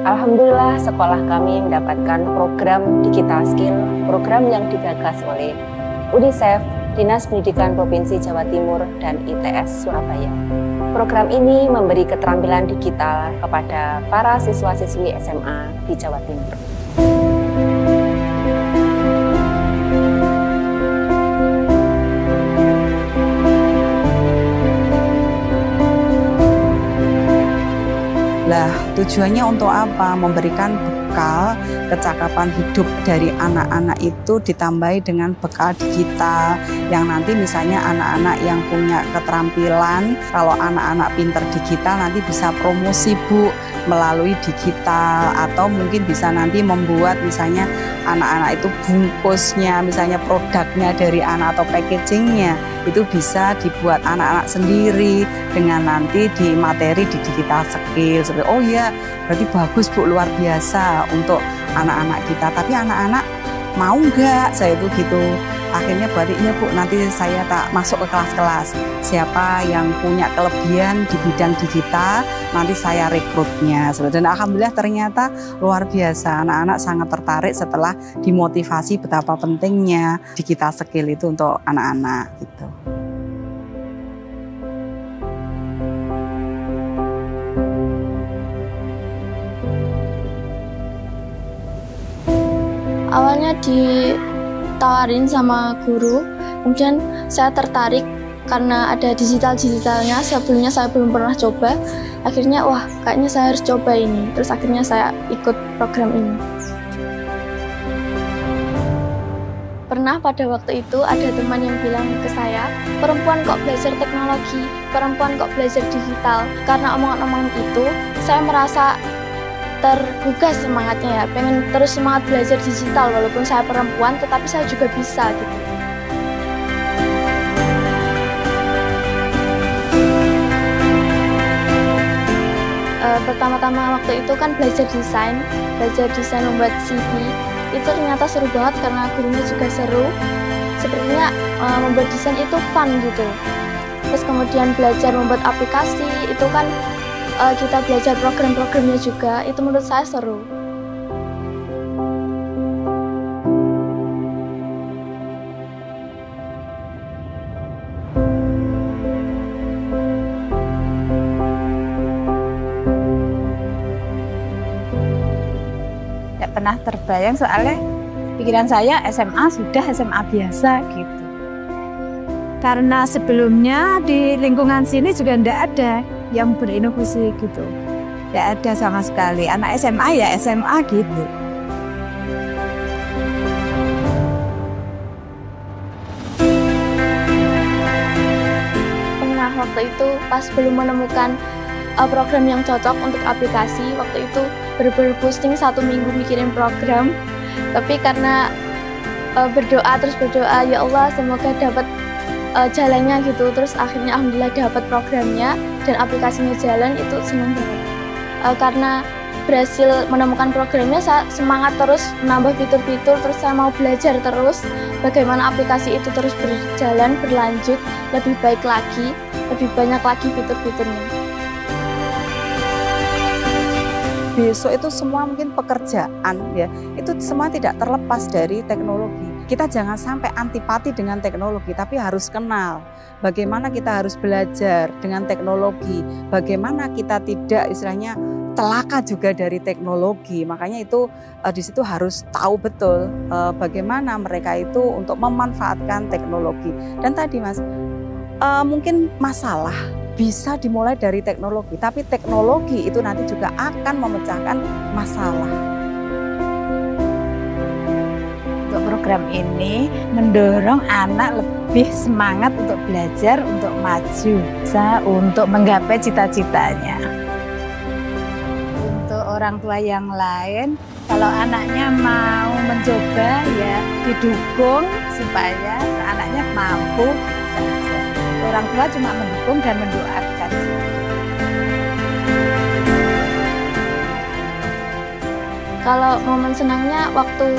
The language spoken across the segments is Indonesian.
Alhamdulillah sekolah kami mendapatkan program Digital Skill, program yang digagas oleh UNICEF, Dinas Pendidikan Provinsi Jawa Timur, dan ITS Surabaya. Program ini memberi keterampilan digital kepada para siswa-siswi SMA di Jawa Timur. Lah, tujuannya untuk apa? Memberikan bekal kecakapan hidup dari anak-anak itu ditambahi dengan bekal digital yang nanti misalnya anak-anak yang punya keterampilan, kalau anak-anak pinter digital nanti bisa promosi Bu melalui digital, atau mungkin bisa nanti membuat misalnya anak-anak itu bungkusnya, misalnya produknya dari anak atau packagingnya itu bisa dibuat anak-anak sendiri dengan nanti di materi di digital skill. Seperti, oh ya berarti bagus Bu, luar biasa untuk anak-anak kita. Tapi anak-anak mau nggak saya itu gitu. Akhirnya berarti iya Bu, nanti saya tak masuk ke kelas-kelas. Siapa yang punya kelebihan di bidang digital, nanti saya rekrutnya. Dan alhamdulillah ternyata luar biasa. Anak-anak sangat tertarik setelah dimotivasi betapa pentingnya digital skill itu untuk anak-anak gitu. Awalnya ditawarin sama guru, kemudian saya tertarik karena ada digitalnya. Sebelumnya saya belum pernah coba, akhirnya wah kayaknya saya harus coba ini. Terus akhirnya saya ikut program ini. Pernah pada waktu itu ada teman yang bilang ke saya, perempuan kok belajar teknologi, perempuan kok belajar digital. Karena omongan-omongan itu, saya merasa tergugah semangatnya ya, pengen terus semangat belajar digital walaupun saya perempuan, tetapi saya juga bisa gitu. Pertama-tama waktu itu kan belajar desain membuat CV, itu ternyata seru banget karena gurunya juga seru. Sepertinya membuat desain itu fun gitu. Terus kemudian belajar membuat aplikasi, itu kan kita belajar program-programnya juga, itu menurut saya seru. Tidak pernah terbayang soalnya pikiran saya sudah SMA biasa gitu. Karena sebelumnya di lingkungan sini juga tidak ada yang berinovasi gitu. Tidak ada sama sekali. Anak SMA ya SMA gitu. Pernah waktu itu pas belum menemukan program yang cocok untuk aplikasi, waktu itu bener-bener pusing 1 minggu mikirin program. Tapi karena berdoa ya Allah semoga dapat jalannya gitu, terus akhirnya alhamdulillah dapat programnya dan aplikasinya jalan, itu senang banget. Karena berhasil menemukan programnya, saya semangat terus menambah fitur-fitur, terus saya mau belajar terus bagaimana aplikasi itu terus berjalan, berlanjut, lebih baik lagi, lebih banyak lagi fitur-fiturnya. Besok itu semua mungkin pekerjaan ya, itu semua tidak terlepas dari teknologi. Kita jangan sampai antipati dengan teknologi, tapi harus kenal bagaimana kita harus belajar dengan teknologi, bagaimana kita tidak istilahnya celaka juga dari teknologi. Makanya itu di situ harus tahu betul bagaimana mereka itu untuk memanfaatkan teknologi. Dan tadi Mas, mungkin masalah bisa dimulai dari teknologi, tapi teknologi itu nanti juga akan memecahkan masalah. Untuk program ini mendorong anak lebih semangat untuk belajar, untuk maju, untuk menggapai cita-citanya. Untuk orang tua yang lain, kalau anaknya mau mencoba ya didukung supaya anaknya mampu belajar. Orang tua cuma mendukung dan mendoakan. Kalau momen senangnya waktu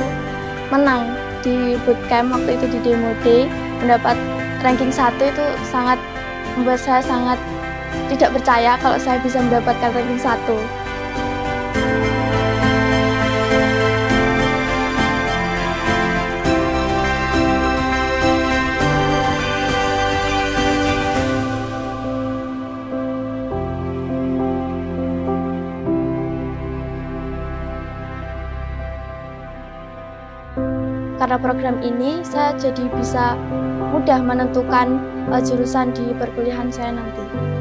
menang di bootcamp, waktu itu di demo day, mendapat ranking 1 itu sangat membuat saya sangat tidak percaya kalau saya bisa mendapatkan ranking 1. karena program ini saya jadi bisa mudah menentukan jurusan di perkuliahan saya nanti.